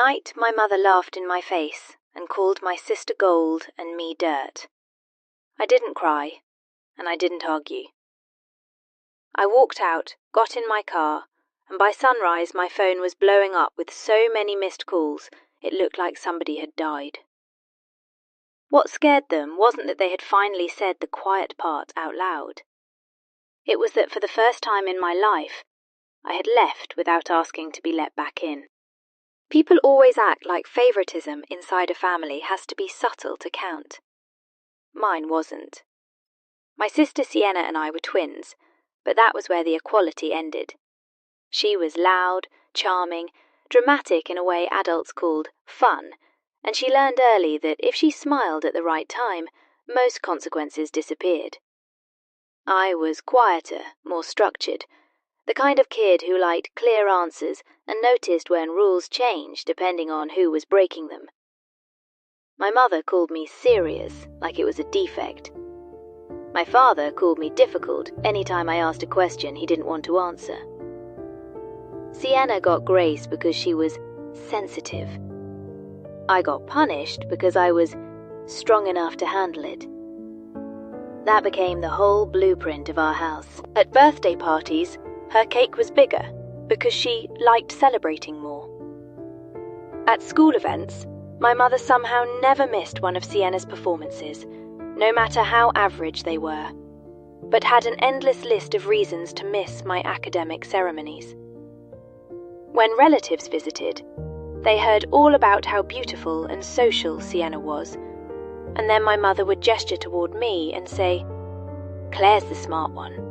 night my mother laughed in my face and called my sister gold and me dirt. I didn't cry, and I didn't argue. I walked out, got in my car, and by sunrise my phone was blowing up with so many missed calls it looked like somebody had died. What scared them wasn't that they had finally said the quiet part out loud. It was that for the first time in my life, I had left without asking to be let back in. People always act like favoritism inside a family has to be subtle to count. Mine wasn't. My sister Sienna and I were twins, but that was where the equality ended. She was loud, charming, dramatic in a way adults called fun, and she learned early that if she smiled at the right time, most consequences disappeared. I was quieter, more structured, the kind of kid who liked clear answers and noticed when rules changed depending on who was breaking them. My mother called me serious, like it was a defect. My father called me difficult anytime I asked a question he didn't want to answer. Sienna got grace because she was sensitive. I got punished because I was strong enough to handle it. That became the whole blueprint of our house. At birthday parties, her cake was bigger because she liked celebrating more. At school events, my mother somehow never missed one of Sienna's performances, no matter how average they were, but had an endless list of reasons to miss my academic ceremonies. When relatives visited, they heard all about how beautiful and social Sienna was, and then my mother would gesture toward me and say, "Claire's the smart one."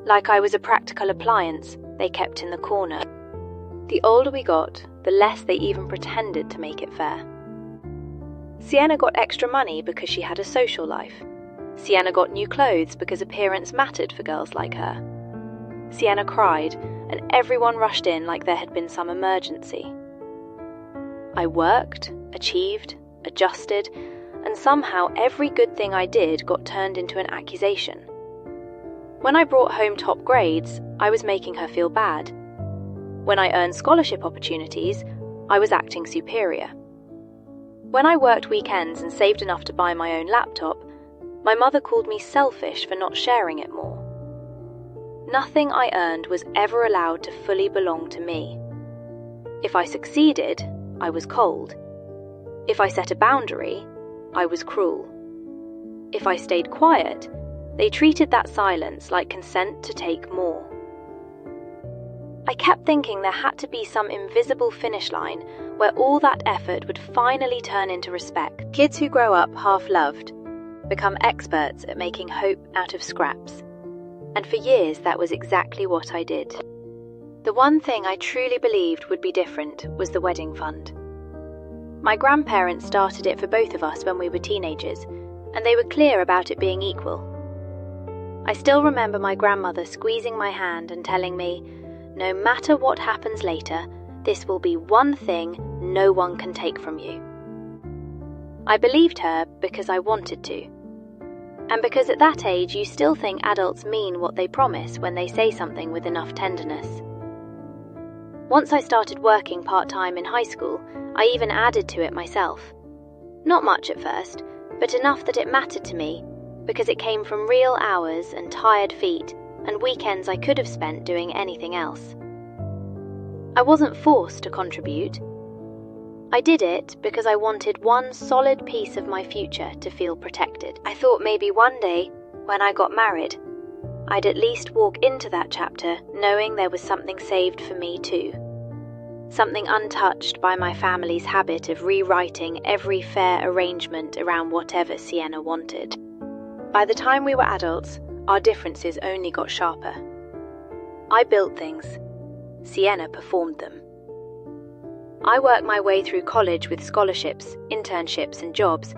Like I was a practical appliance they kept in the corner. The older we got, the less they even pretended to make it fair. Sienna got extra money because she had a social life. Sienna got new clothes because appearance mattered for girls like her. Sienna cried, and everyone rushed in like there had been some emergency. I worked, achieved, adjusted, and somehow every good thing I did got turned into an accusation. When I brought home top grades, I was making her feel bad. When I earned scholarship opportunities, I was acting superior. When I worked weekends and saved enough to buy my own laptop, my mother called me selfish for not sharing it more. Nothing I earned was ever allowed to fully belong to me. If I succeeded, I was cold. If I set a boundary, I was cruel. If I stayed quiet, they treated that silence like consent to take more. I kept thinking there had to be some invisible finish line where all that effort would finally turn into respect. Kids who grow up half-loved become experts at making hope out of scraps. And for years that was exactly what I did. The one thing I truly believed would be different was the wedding fund. My grandparents started it for both of us when we were teenagers, and they were clear about it being equal. I still remember my grandmother squeezing my hand and telling me, "No matter what happens later, this will be one thing no one can take from you." I believed her because I wanted to. And because at that age you still think adults mean what they promise when they say something with enough tenderness. Once I started working part-time in high school, I even added to it myself. Not much at first, but enough that it mattered to me, because it came from real hours and tired feet and weekends I could have spent doing anything else. I wasn't forced to contribute. I did it because I wanted one solid piece of my future to feel protected. I thought maybe one day, when I got married, I'd at least walk into that chapter knowing there was something saved for me too. Something untouched by my family's habit of rewriting every fair arrangement around whatever Sienna wanted. By the time we were adults, our differences only got sharper. I built things. Sienna performed them. I worked my way through college with scholarships, internships, and jobs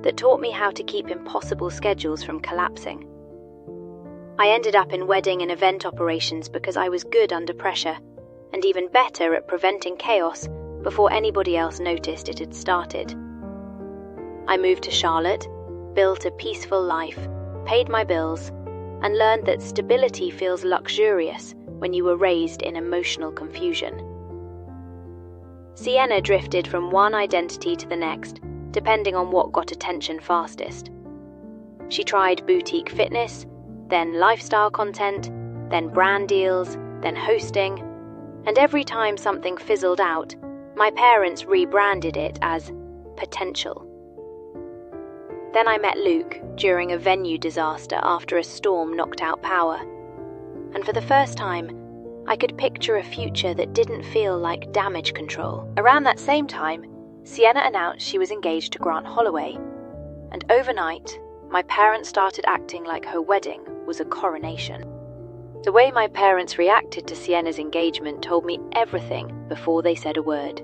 that taught me how to keep impossible schedules from collapsing. I ended up in wedding and event operations because I was good under pressure, and even better at preventing chaos before anybody else noticed it had started. I moved to Charlotte, built a peaceful life, paid my bills, and learned that stability feels luxurious when you were raised in emotional confusion. Sienna drifted from one identity to the next, depending on what got attention fastest. She tried boutique fitness, then lifestyle content, then brand deals, then hosting, and every time something fizzled out, my parents rebranded it as potential. Then I met Luke during a venue disaster after a storm knocked out power, and for the first time, I could picture a future that didn't feel like damage control. Around that same time, Sienna announced she was engaged to Grant Holloway, and overnight, my parents started acting like her wedding was a coronation. The way my parents reacted to Sienna's engagement told me everything before they said a word.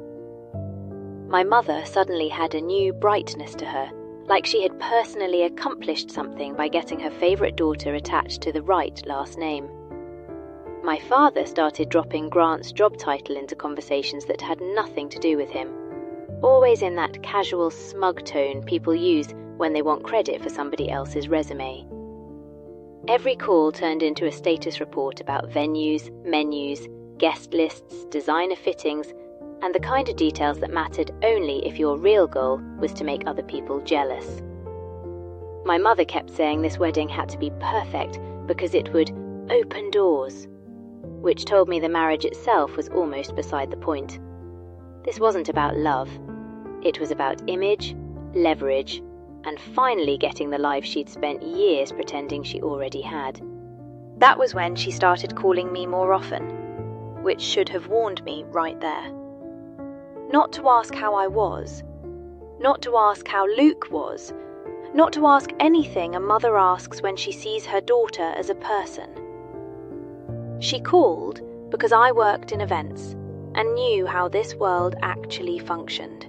My mother suddenly had a new brightness to her, like she had personally accomplished something by getting her favourite daughter attached to the right last name. My father started dropping Grant's job title into conversations that had nothing to do with him, always in that casual, smug tone people use when they want credit for somebody else's resume. Every call turned into a status report about venues, menus, guest lists, designer fittings, and the kind of details that mattered only if your real goal was to make other people jealous. My mother kept saying this wedding had to be perfect because it would open doors, which told me the marriage itself was almost beside the point. This wasn't about love. It was about image, leverage, and finally getting the life she'd spent years pretending she already had. That was when she started calling me more often, which should have warned me right there. Not to ask how I was, not to ask how Luke was, not to ask anything a mother asks when she sees her daughter as a person. She called because I worked in events and knew how this world actually functioned.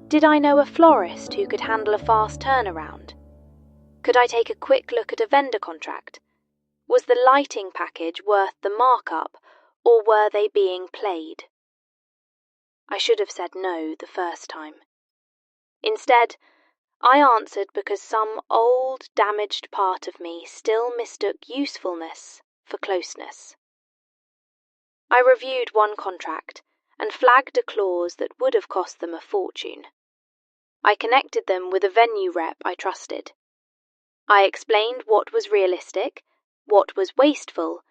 Did I know a florist who could handle a fast turnaround? Could I take a quick look at a vendor contract? Was the lighting package worth the markup, or were they being played? I should have said no the first time. Instead, I answered because some old, damaged part of me still mistook usefulness for closeness. I reviewed one contract and flagged a clause that would have cost them a fortune. I connected them with a venue rep I trusted. I explained what was realistic, what was wasteful,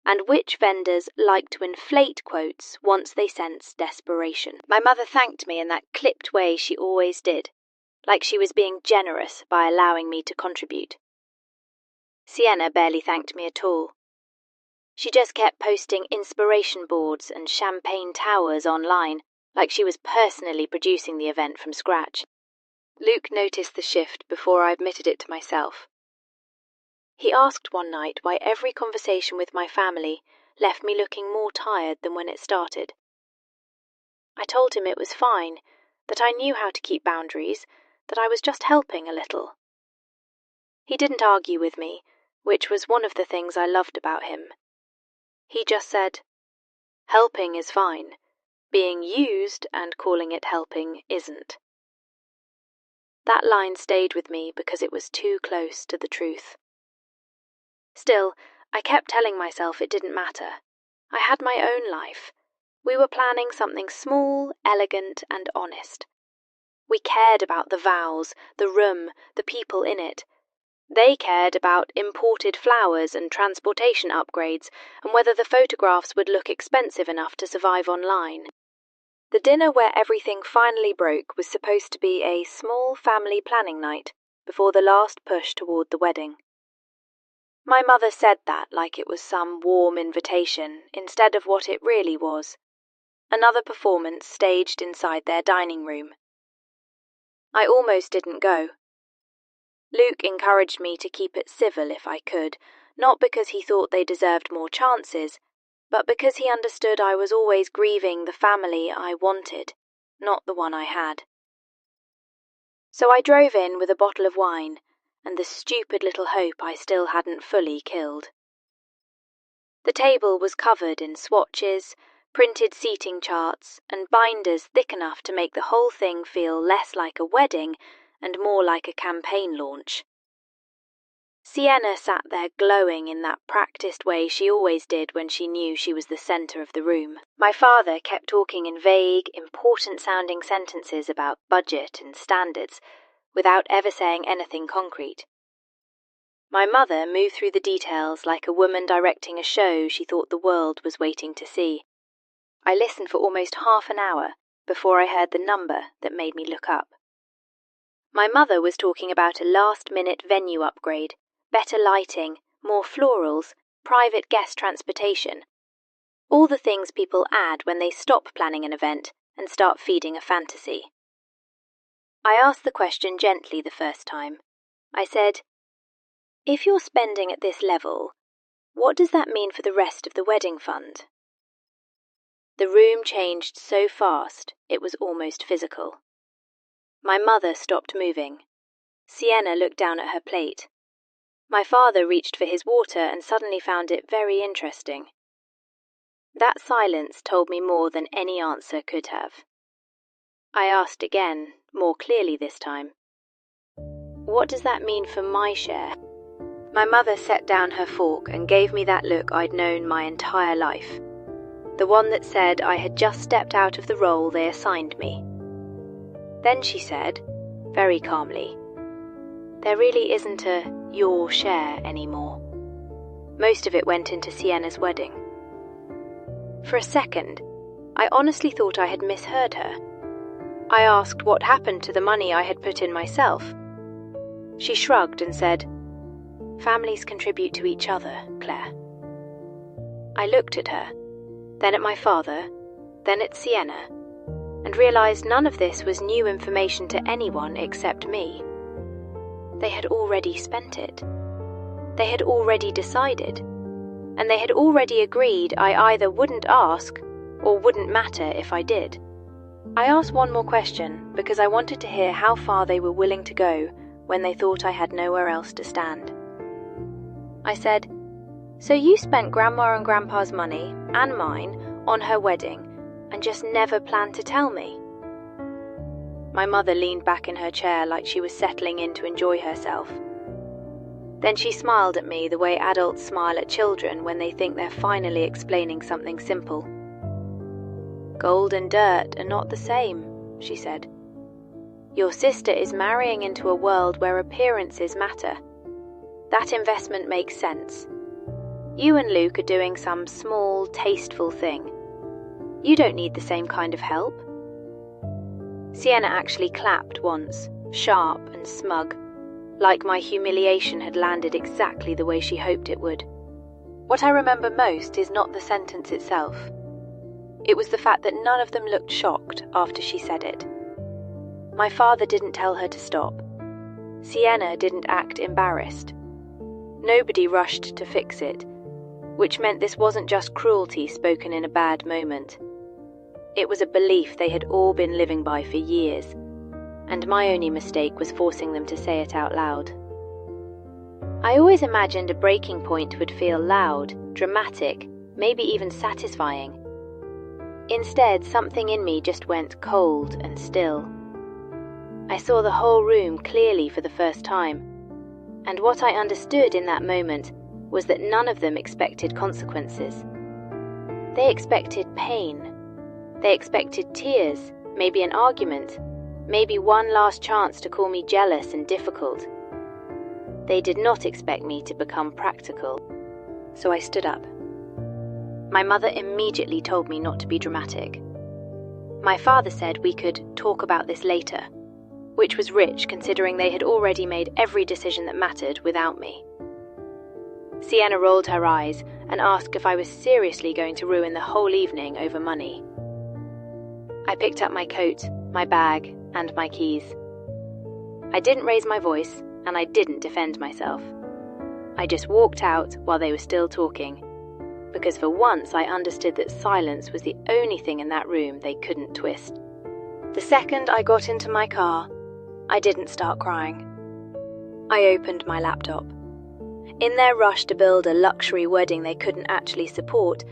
and which vendors like to inflate quotes once they sense desperation. My mother thanked me in that clipped way she always did, like she was being generous by allowing me to contribute. Sienna barely thanked me at all. She just kept posting inspiration boards and champagne towers online, like she was personally producing the event from scratch. Luke noticed the shift before I admitted it to myself. He asked one night why every conversation with my family left me looking more tired than when it started. I told him it was fine, that I knew how to keep boundaries, that I was just helping a little. He didn't argue with me, which was one of the things I loved about him. He just said, "Helping is fine. Being used and calling it helping isn't." That line stayed with me because it was too close to the truth. Still, I kept telling myself it didn't matter. I had my own life. We were planning something small, elegant, and honest. We cared about the vows, the room, the people in it. They cared about imported flowers and transportation upgrades, and whether the photographs would look expensive enough to survive online. The dinner where everything finally broke was supposed to be a small family planning night before the last push toward the wedding. My mother said that like it was some warm invitation instead of what it really was, another performance staged inside their dining room. I almost didn't go. Luke encouraged me to keep it civil if I could, not because he thought they deserved more chances, but because he understood I was always grieving the family I wanted, not the one I had. So I drove in with a bottle of wine and the stupid little hope I still hadn't fully killed. The table was covered in swatches, printed seating charts, and binders thick enough to make the whole thing feel less like a wedding and more like a campaign launch. Sienna sat there glowing in that practiced way she always did when she knew she was the centre of the room. My father kept talking in vague, important-sounding sentences about budget and standards, without ever saying anything concrete. My mother moved through the details like a woman directing a show she thought the world was waiting to see. I listened for almost half an hour before I heard the number that made me look up. My mother was talking about a last-minute venue upgrade, better lighting, more florals, private guest transportation. All the things people add when they stop planning an event and start feeding a fantasy. I asked the question gently the first time. I said, "If you're spending at this level, what does that mean for the rest of the wedding fund?" The room changed so fast it was almost physical. My mother stopped moving. Sienna looked down at her plate. My father reached for his water and suddenly found it very interesting. That silence told me more than any answer could have. I asked again, more clearly this time. "What does that mean for my share?" My mother set down her fork and gave me that look I'd known my entire life. The one that said I had just stepped out of the role they assigned me. Then she said, very calmly, "There really isn't a your share anymore. Most of it went into Sienna's wedding." For a second, I honestly thought I had misheard her. I asked what happened to the money I had put in myself. She shrugged and said, "Families contribute to each other, Claire." I looked at her, then at my father, then at Sienna, and realised none of this was new information to anyone except me. They had already spent it. They had already decided, and they had already agreed I either wouldn't ask or wouldn't matter if I did. I asked one more question because I wanted to hear how far they were willing to go when they thought I had nowhere else to stand. I said, "So you spent Grandma and Grandpa's money, and mine, on her wedding, and just never planned to tell me?" My mother leaned back in her chair like she was settling in to enjoy herself. Then she smiled at me the way adults smile at children when they think they're finally explaining something simple. "Gold and dirt are not the same," she said. "Your sister is marrying into a world where appearances matter. That investment makes sense. You and Luke are doing some small, tasteful thing. You don't need the same kind of help." Sienna actually clapped once, sharp and smug, like my humiliation had landed exactly the way she hoped it would. What I remember most is not the sentence itself. It was the fact that none of them looked shocked after she said it. My father didn't tell her to stop. Sienna didn't act embarrassed. Nobody rushed to fix it, which meant this wasn't just cruelty spoken in a bad moment. It was a belief they had all been living by for years, and my only mistake was forcing them to say it out loud. I always imagined a breaking point would feel loud, dramatic, maybe even satisfying. Instead, something in me just went cold and still. I saw the whole room clearly for the first time, and what I understood in that moment was that none of them expected consequences. They expected pain. They expected tears, maybe an argument, maybe one last chance to call me jealous and difficult. They did not expect me to become practical, so I stood up. My mother immediately told me not to be dramatic. My father said we could talk about this later, which was rich considering they had already made every decision that mattered without me. Sienna rolled her eyes and asked if I was seriously going to ruin the whole evening over money. I picked up my coat, my bag, and my keys. I didn't raise my voice, and I didn't defend myself. I just walked out while they were still talking, because for once I understood that silence was the only thing in that room they couldn't twist. The second I got into my car, I didn't start crying. I opened my laptop. In their rush to build a luxury wedding they couldn't actually support,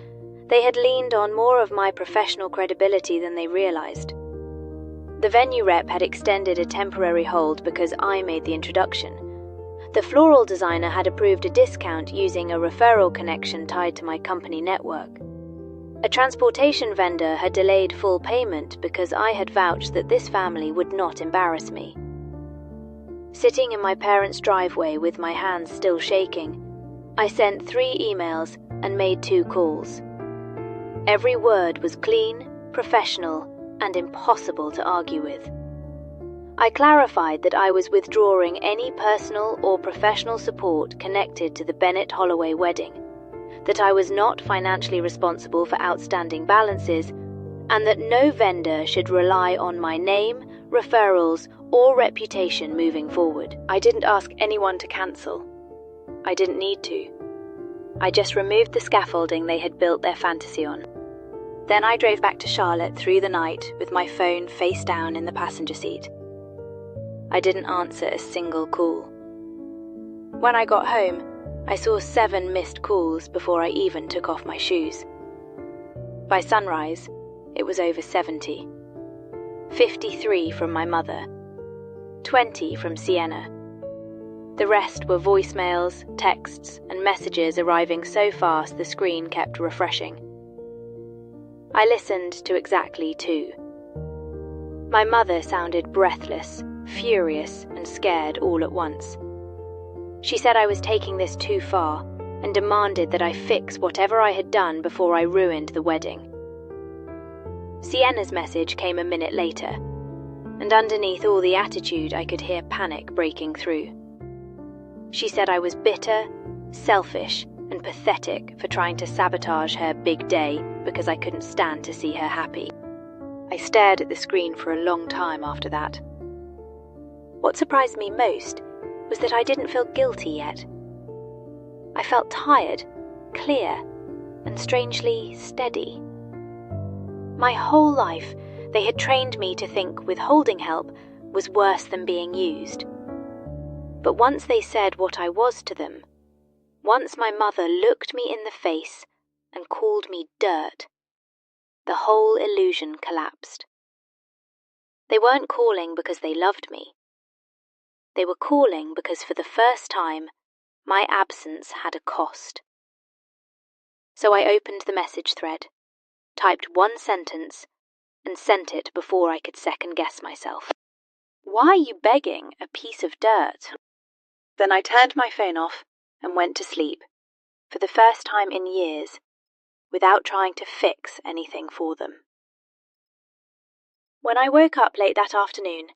they had leaned on more of my professional credibility than they realized. The venue rep had extended a temporary hold because I made the introduction. The floral designer had approved a discount using a referral connection tied to my company network. A transportation vendor had delayed full payment because I had vouched that this family would not embarrass me. Sitting in my parents' driveway with my hands still shaking, I sent 3 emails and made 2 calls. Every word was clean, professional, and impossible to argue with. I clarified that I was withdrawing any personal or professional support connected to the Bennett Holloway wedding, that I was not financially responsible for outstanding balances, and that no vendor should rely on my name, referrals, or reputation moving forward. I didn't ask anyone to cancel. I didn't need to. I just removed the scaffolding they had built their fantasy on. Then I drove back to Charlotte through the night with my phone face down in the passenger seat. I didn't answer a single call. When I got home, I saw 7 missed calls before I even took off my shoes. By sunrise, it was over 70. 53 from my mother, 20 from Sienna. The rest were voicemails, texts, and messages arriving so fast the screen kept refreshing. I listened to exactly 2. My mother sounded breathless, furious, and scared all at once. She said I was taking this too far and demanded that I fix whatever I had done before I ruined the wedding. Sienna's message came a minute later, and underneath all the attitude I could hear panic breaking through. She said I was bitter, selfish, and pathetic for trying to sabotage her big day because I couldn't stand to see her happy. I stared at the screen for a long time after that. What surprised me most was that I didn't feel guilty yet. I felt tired, clear, and strangely steady. My whole life, they had trained me to think withholding help was worse than being used. But once they said what I was to them, once my mother looked me in the face and called me dirt, the whole illusion collapsed. They weren't calling because they loved me. They were calling because for the first time, my absence had a cost. So I opened the message thread, typed 1 sentence, and sent it before I could second-guess myself. Why are you begging a piece of dirt? Then I turned my phone off and went to sleep, for the first time in years, without trying to fix anything for them. When I woke up late that afternoon,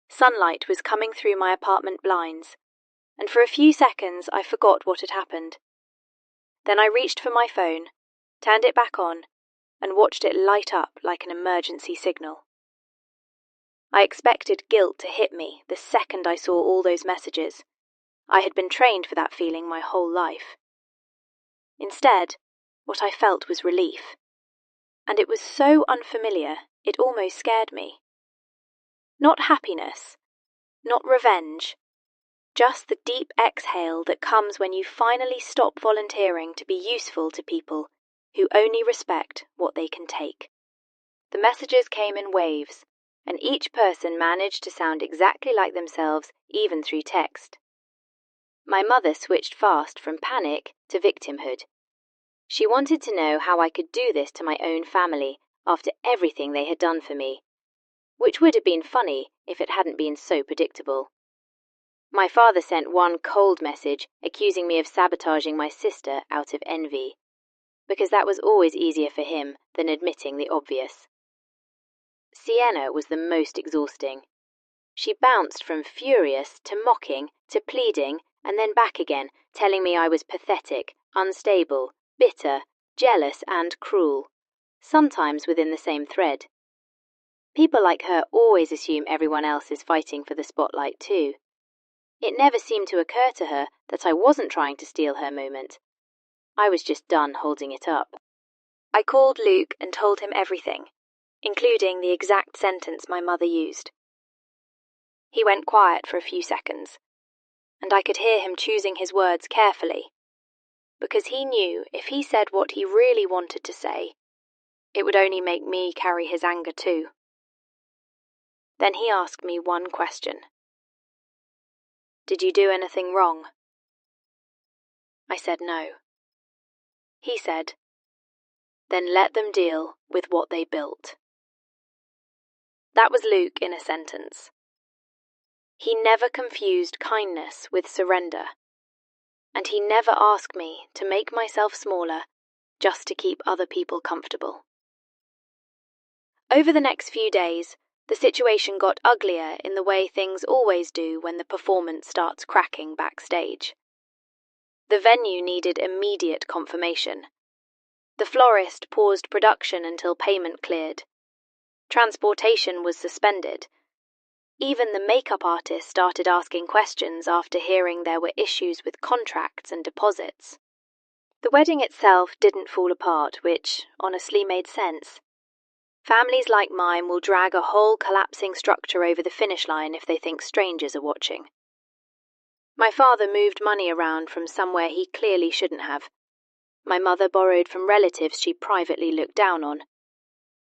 sunlight was coming through my apartment blinds, and for a few seconds I forgot what had happened. Then I reached for my phone, turned it back on, and watched it light up like an emergency signal. I expected guilt to hit me the second I saw all those messages. I had been trained for that feeling my whole life. Instead, what I felt was relief. And it was so unfamiliar, it almost scared me. Not happiness, not revenge, just the deep exhale that comes when you finally stop volunteering to be useful to people who only respect what they can take. The messages came in waves, and each person managed to sound exactly like themselves, even through text. My mother switched fast from panic to victimhood. She wanted to know how I could do this to my own family after everything they had done for me, which would have been funny if it hadn't been so predictable. My father sent one cold message accusing me of sabotaging my sister out of envy, because that was always easier for him than admitting the obvious. Sienna was the most exhausting. She bounced from furious to mocking to pleading and then back again, telling me I was pathetic, unstable, bitter, jealous, and cruel, sometimes within the same thread. People like her always assume everyone else is fighting for the spotlight too. It never seemed to occur to her that I wasn't trying to steal her moment. I was just done holding it up. I called Luke and told him everything, including the exact sentence my mother used. He went quiet for a few seconds, and I could hear him choosing his words carefully, because he knew if he said what he really wanted to say, it would only make me carry his anger too. Then he asked me one question. Did you do anything wrong? I said no. He said, "Then let them deal with what they built." That was Luke in a sentence. He never confused kindness with surrender, and he never asked me to make myself smaller just to keep other people comfortable. Over the next few days, the situation got uglier in the way things always do when the performance starts cracking backstage. The venue needed immediate confirmation. The florist paused production until payment cleared. Transportation was suspended. Even the makeup artist started asking questions after hearing there were issues with contracts and deposits. The wedding itself didn't fall apart, which honestly made sense. Families like mine will drag a whole collapsing structure over the finish line if they think strangers are watching. My father moved money around from somewhere he clearly shouldn't have. My mother borrowed from relatives she privately looked down on.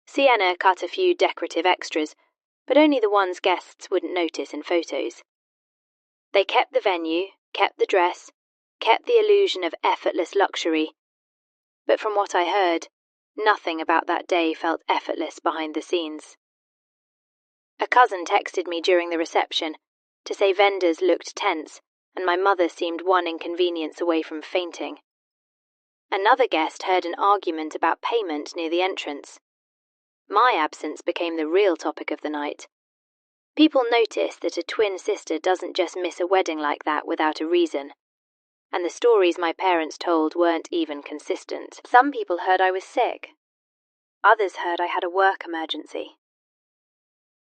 Sienna cut a few decorative extras, but only the ones guests wouldn't notice in photos. They kept the venue, kept the dress, kept the illusion of effortless luxury. But from what I heard, nothing about that day felt effortless behind the scenes. A cousin texted me during the reception to say vendors looked tense and my mother seemed one inconvenience away from fainting. Another guest heard an argument about payment near the entrance. My absence became the real topic of the night. People noticed that a twin sister doesn't just miss a wedding like that without a reason. And the stories my parents told weren't even consistent. Some people heard I was sick. Others heard I had a work emergency.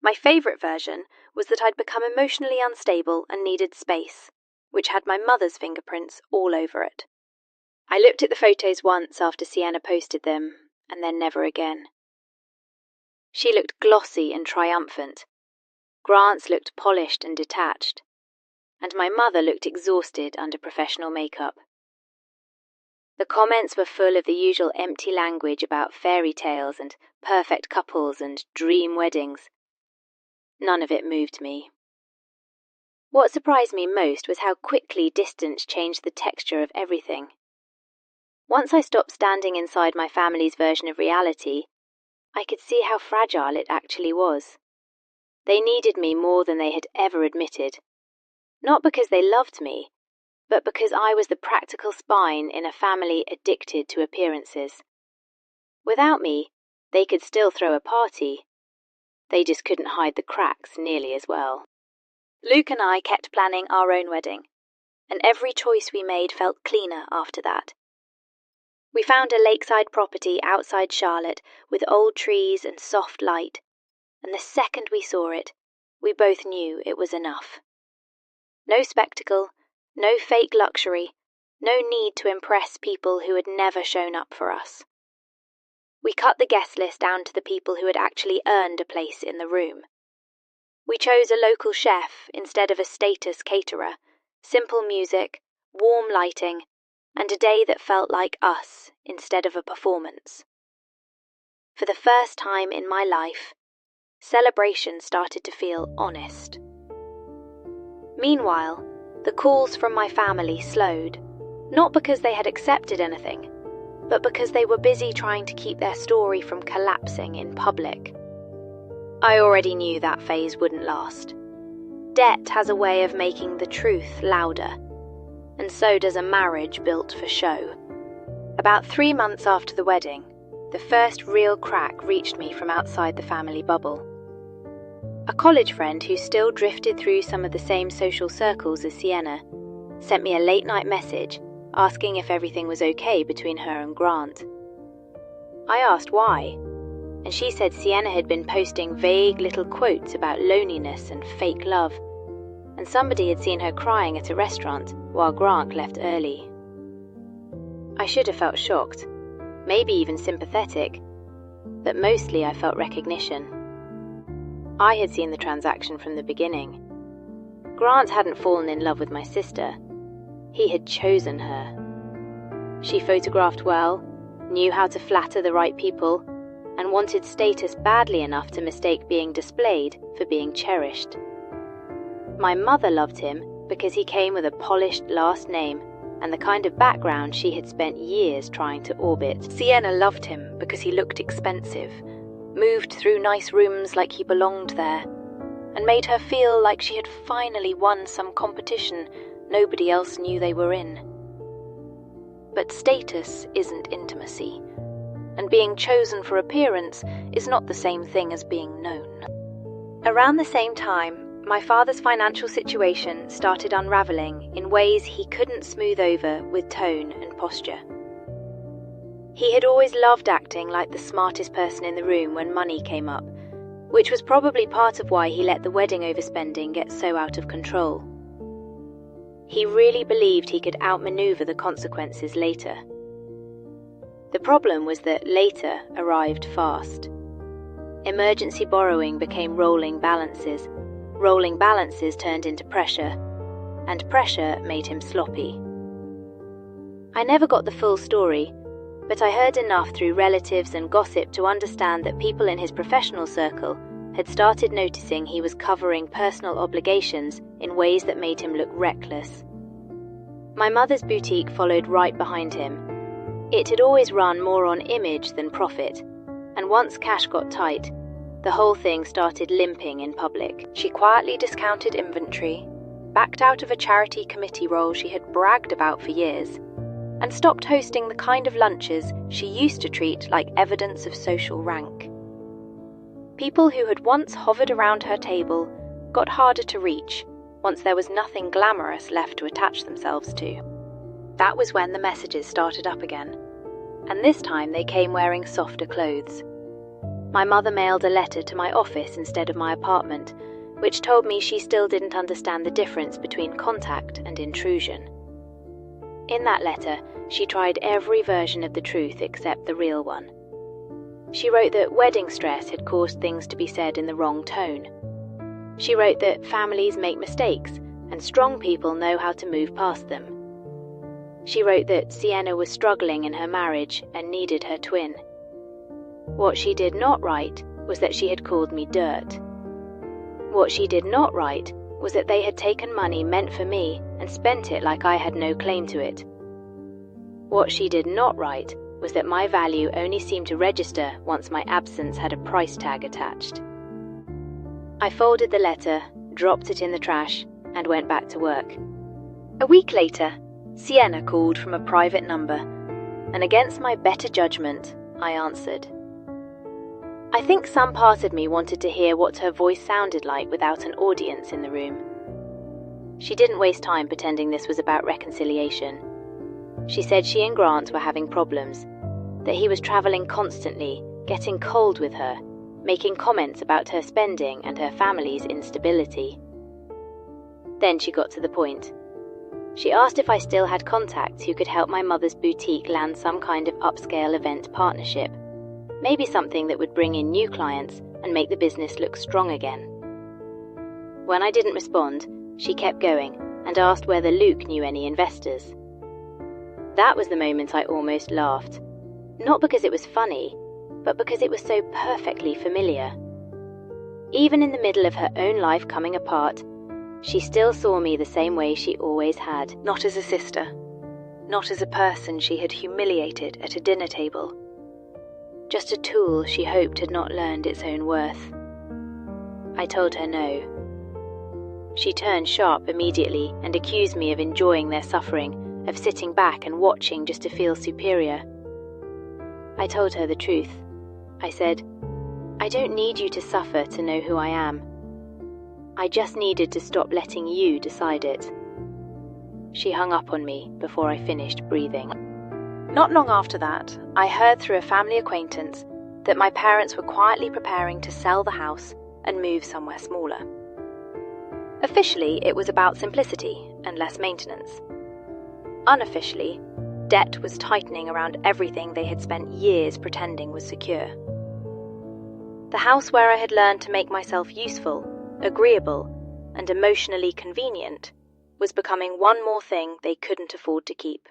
My favourite version was that I'd become emotionally unstable and needed space, which had my mother's fingerprints all over it. I looked at the photos once after Sienna posted them, and then never again. She looked glossy and triumphant. Grant's looked polished and detached, and my mother looked exhausted under professional makeup. The comments were full of the usual empty language about fairy tales and perfect couples and dream weddings. None of it moved me. What surprised me most was how quickly distance changed the texture of everything. Once I stopped standing inside my family's version of reality, I could see how fragile it actually was. They needed me more than they had ever admitted. Not because they loved me, but because I was the practical spine in a family addicted to appearances. Without me, they could still throw a party. They just couldn't hide the cracks nearly as well. Luke and I kept planning our own wedding, and every choice we made felt cleaner after that. We found a lakeside property outside Charlotte with old trees and soft light, and the second we saw it, we both knew it was enough. No spectacle, no fake luxury, no need to impress people who had never shown up for us. We cut the guest list down to the people who had actually earned a place in the room. We chose a local chef instead of a status caterer, simple music, warm lighting, and a day that felt like us instead of a performance. For the first time in my life, celebration started to feel honest. Meanwhile, the calls from my family slowed, not because they had accepted anything, but because they were busy trying to keep their story from collapsing in public. I already knew that phase wouldn't last. Debt has a way of making the truth louder, and so does a marriage built for show. About 3 months after the wedding, the first real crack reached me from outside the family bubble. A college friend who still drifted through some of the same social circles as Sienna sent me a late-night message asking if everything was okay between her and Grant. I asked why, and she said Sienna had been posting vague little quotes about loneliness and fake love, and somebody had seen her crying at a restaurant while Grant left early. I should have felt shocked, maybe even sympathetic, but mostly I felt recognition. I had seen the transaction from the beginning. Grant hadn't fallen in love with my sister. He had chosen her. She photographed well, knew how to flatter the right people, and wanted status badly enough to mistake being displayed for being cherished. My mother loved him because he came with a polished last name and the kind of background she had spent years trying to orbit. Sienna loved him because he looked expensive, moved through nice rooms like he belonged there, and made her feel like she had finally won some competition nobody else knew they were in. But status isn't intimacy, and being chosen for appearance is not the same thing as being known. Around the same time, my father's financial situation started unraveling in ways he couldn't smooth over with tone and posture. He had always loved acting like the smartest person in the room when money came up, which was probably part of why he let the wedding overspending get so out of control. He really believed he could outmaneuver the consequences later. The problem was that later arrived fast. Emergency borrowing became rolling balances turned into pressure, and pressure made him sloppy. I never got the full story, but I heard enough through relatives and gossip to understand that people in his professional circle had started noticing he was covering personal obligations in ways that made him look reckless. My mother's boutique followed right behind him. It had always run more on image than profit, and once cash got tight, the whole thing started limping in public. She quietly discounted inventory, backed out of a charity committee role she had bragged about for years, and stopped hosting the kind of lunches she used to treat like evidence of social rank. People who had once hovered around her table got harder to reach once there was nothing glamorous left to attach themselves to. That was when the messages started up again, and this time they came wearing softer clothes. My mother mailed a letter to my office instead of my apartment, which told me she still didn't understand the difference between contact and intrusion. In that letter, she tried every version of the truth except the real one. She wrote that wedding stress had caused things to be said in the wrong tone. She wrote that families make mistakes and strong people know how to move past them. She wrote that Sienna was struggling in her marriage and needed her twin. What she did not write was that she had called me dirt. What she did not write was that they had taken money meant for me and spent it like I had no claim to it. What she did not write was that my value only seemed to register once my absence had a price tag attached. I folded the letter, dropped it in the trash, and went back to work. A week later, Sienna called from a private number, and against my better judgment, I answered. I think some part of me wanted to hear what her voice sounded like without an audience in the room. She didn't waste time pretending this was about reconciliation. She said she and Grant were having problems, that he was traveling constantly, getting cold with her, making comments about her spending and her family's instability. Then she got to the point. She asked if I still had contacts who could help my mother's boutique land some kind of upscale event partnership, maybe something that would bring in new clients and make the business look strong again. When I didn't respond, she kept going and asked whether Luke knew any investors. That was the moment I almost laughed, not because it was funny, but because it was so perfectly familiar. Even in the middle of her own life coming apart, she still saw me the same way she always had. Not as a sister, not as a person she had humiliated at a dinner table. Just a tool she hoped had not learned its own worth. I told her no. She turned sharp immediately and accused me of enjoying their suffering, of sitting back and watching just to feel superior. I told her the truth. I said, I don't need you to suffer to know who I am. I just needed to stop letting you decide it. She hung up on me before I finished breathing. Not long after that, I heard through a family acquaintance that my parents were quietly preparing to sell the house and move somewhere smaller. Officially, it was about simplicity and less maintenance. Unofficially, debt was tightening around everything they had spent years pretending was secure. The house where I had learned to make myself useful, agreeable, and emotionally convenient was becoming one more thing they couldn't afford to keep.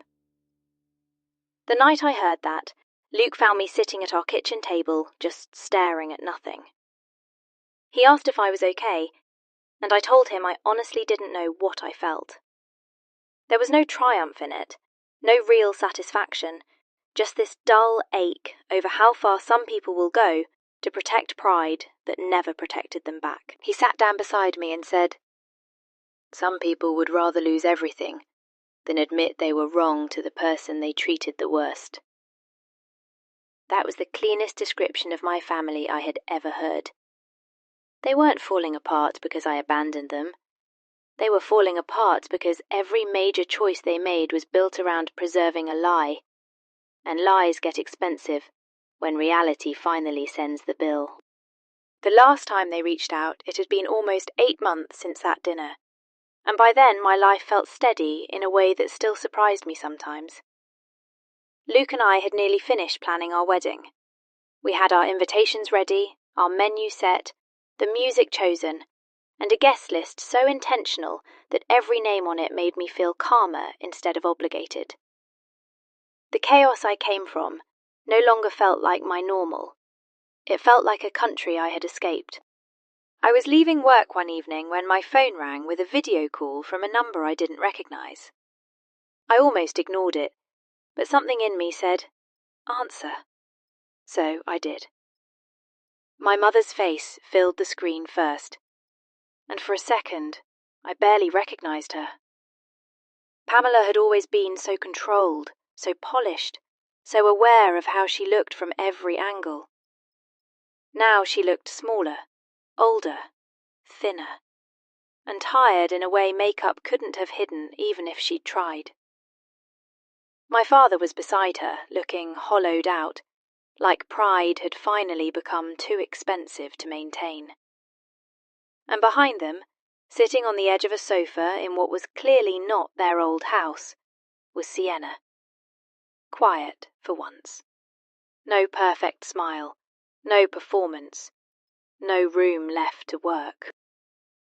The night I heard that, Luke found me sitting at our kitchen table, just staring at nothing. He asked if I was okay, and I told him I honestly didn't know what I felt. There was no triumph in it, no real satisfaction, just this dull ache over how far some people will go to protect pride that never protected them back. He sat down beside me and said, "Some people would rather lose everything than admit they were wrong to the person they treated the worst." That was the cleanest description of my family I had ever heard. They weren't falling apart because I abandoned them. They were falling apart because every major choice they made was built around preserving a lie. And lies get expensive when reality finally sends the bill. The last time they reached out, it had been almost 8 months since that dinner, and by then my life felt steady in a way that still surprised me sometimes. Luke and I had nearly finished planning our wedding. We had our invitations ready, our menu set, the music chosen, and a guest list so intentional that every name on it made me feel calmer instead of obligated. The chaos I came from no longer felt like my normal. It felt like a country I had escaped. I was leaving work one evening when my phone rang with a video call from a number I didn't recognize. I almost ignored it, but something in me said, "Answer." So I did. My mother's face filled the screen first, and for a second, I barely recognized her. Pamela had always been so controlled, so polished, so aware of how she looked from every angle. Now she looked smaller, older, thinner, and tired in a way makeup couldn't have hidden even if she'd tried. My father was beside her, looking hollowed out, like pride had finally become too expensive to maintain. And behind them, sitting on the edge of a sofa in what was clearly not their old house, was Sienna. Quiet for once. No perfect smile, no performance, no room left to work.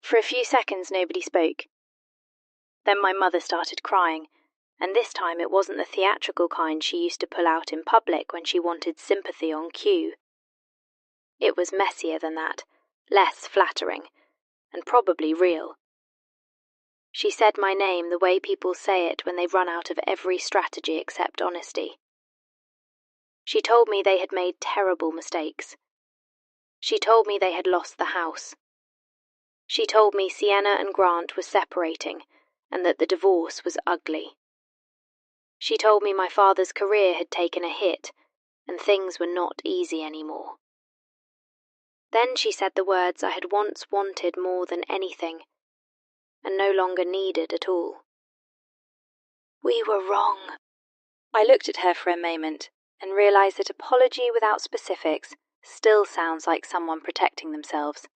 For a few seconds nobody spoke. Then my mother started crying, and this time it wasn't the theatrical kind she used to pull out in public when she wanted sympathy on cue. It was messier than that, less flattering, and probably real. She said my name the way people say it when they've run out of every strategy except honesty. She told me they had made terrible mistakes. She told me they had lost the house. She told me Sienna and Grant were separating and that the divorce was ugly. She told me my father's career had taken a hit and things were not easy anymore. Then she said the words I had once wanted more than anything and no longer needed at all. "We were wrong." I looked at her for a moment and realized that apology without specifics still sounds like someone protecting themselves.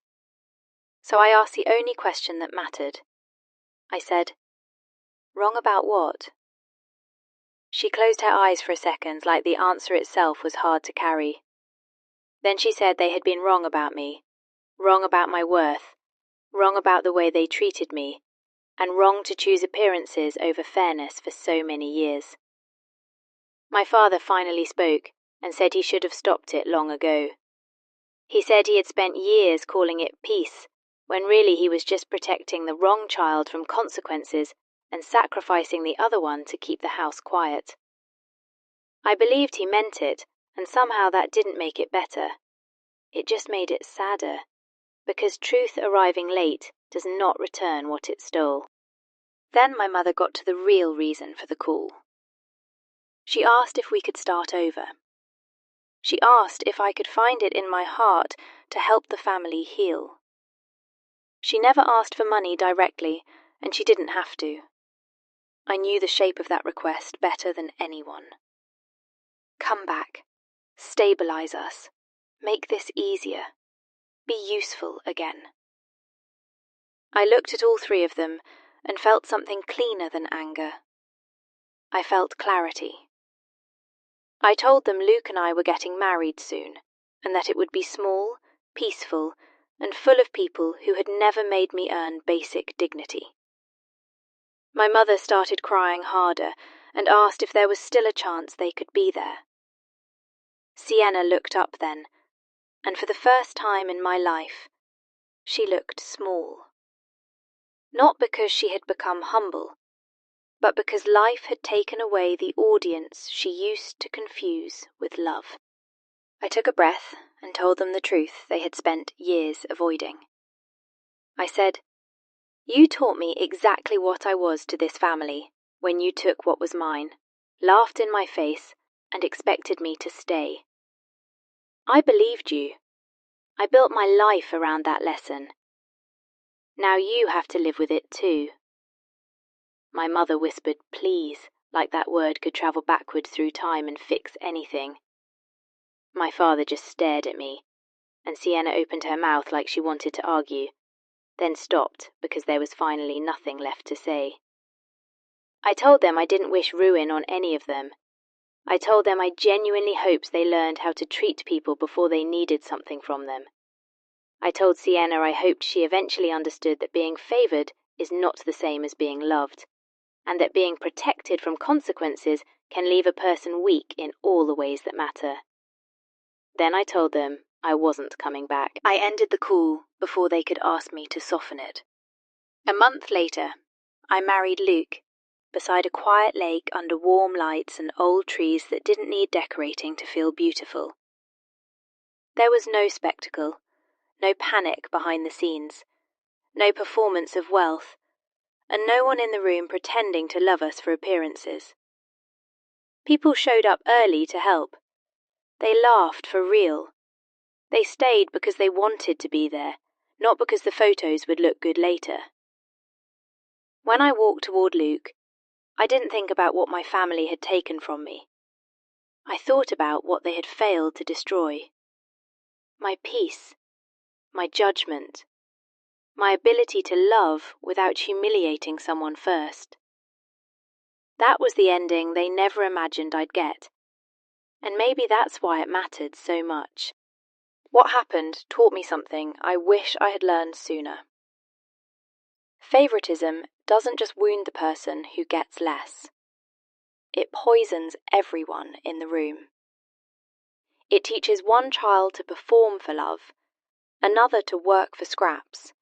So I asked the only question that mattered. I said, "Wrong about what?" She closed her eyes for a second, like the answer itself was hard to carry. Then she said they had been wrong about me, wrong about my worth, wrong about the way they treated me, and wrong to choose appearances over fairness for so many years. My father finally spoke and said he should have stopped it long ago. He said he had spent years calling it peace, when really he was just protecting the wrong child from consequences and sacrificing the other one to keep the house quiet. I believed he meant it, and somehow that didn't make it better. It just made it sadder, because truth arriving late does not return what it stole. Then my mother got to the real reason for the call. She asked if we could start over. She asked if I could find it in my heart to help the family heal. She never asked for money directly, and she didn't have to. I knew the shape of that request better than anyone. Come back. Stabilize us. Make this easier. Be useful again. I looked at all three of them and felt something cleaner than anger. I felt clarity. I told them Luke and I were getting married soon, and that it would be small, peaceful, and full of people who had never made me earn basic dignity. My mother started crying harder and asked if there was still a chance they could be there. Sienna looked up then, and for the first time in my life, she looked small. Not because she had become humble, but because life had taken away the audience she used to confuse with love. I took a breath and told them the truth they had spent years avoiding. I said, "You taught me exactly what I was to this family when you took what was mine, laughed in my face, and expected me to stay. I believed you. I built my life around that lesson. Now you have to live with it too." My mother whispered, "Please," like that word could travel backward through time and fix anything. My father just stared at me, and Sienna opened her mouth like she wanted to argue, then stopped because there was finally nothing left to say. I told them I didn't wish ruin on any of them. I told them I genuinely hoped they learned how to treat people before they needed something from them. I told Sienna I hoped she eventually understood that being favoured is not the same as being loved, and that being protected from consequences can leave a person weak in all the ways that matter. Then I told them I wasn't coming back. I ended the call before they could ask me to soften it. A month later, I married Luke, beside a quiet lake under warm lights and old trees that didn't need decorating to feel beautiful. There was no spectacle, no panic behind the scenes, no performance of wealth, and no one in the room pretending to love us for appearances. People showed up early to help. They laughed for real. They stayed because they wanted to be there, not because the photos would look good later. When I walked toward Luke, I didn't think about what my family had taken from me. I thought about what they had failed to destroy. My peace, my judgment, my ability to love without humiliating someone first. That was the ending they never imagined I'd get, and maybe that's why it mattered so much. What happened taught me something I wish I had learned sooner. Favoritism doesn't just wound the person who gets less. It poisons everyone in the room. It teaches one child to perform for love, another to work for scraps,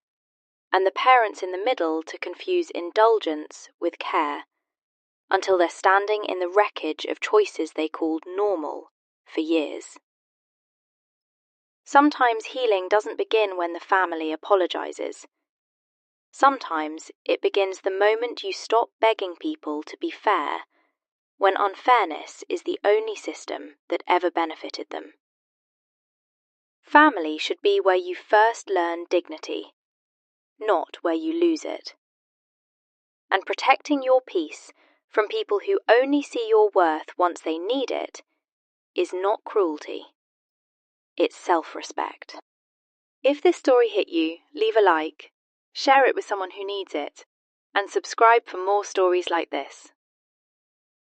and the parents in the middle to confuse indulgence with care, until they're standing in the wreckage of choices they called normal for years. Sometimes healing doesn't begin when the family apologizes. Sometimes it begins the moment you stop begging people to be fair, when unfairness is the only system that ever benefited them. Family should be where you first learn dignity, not where you lose it. And protecting your peace from people who only see your worth once they need it is not cruelty. It's self-respect. If this story hit you, leave a like, share it with someone who needs it, and subscribe for more stories like this.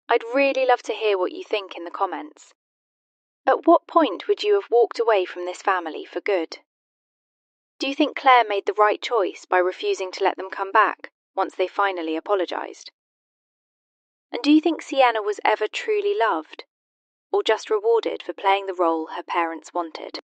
I'd really love to hear what you think in the comments. At what point would you have walked away from this family for good? Do you think Claire made the right choice by refusing to let them come back once they finally apologised? And do you think Sienna was ever truly loved, or just rewarded for playing the role her parents wanted?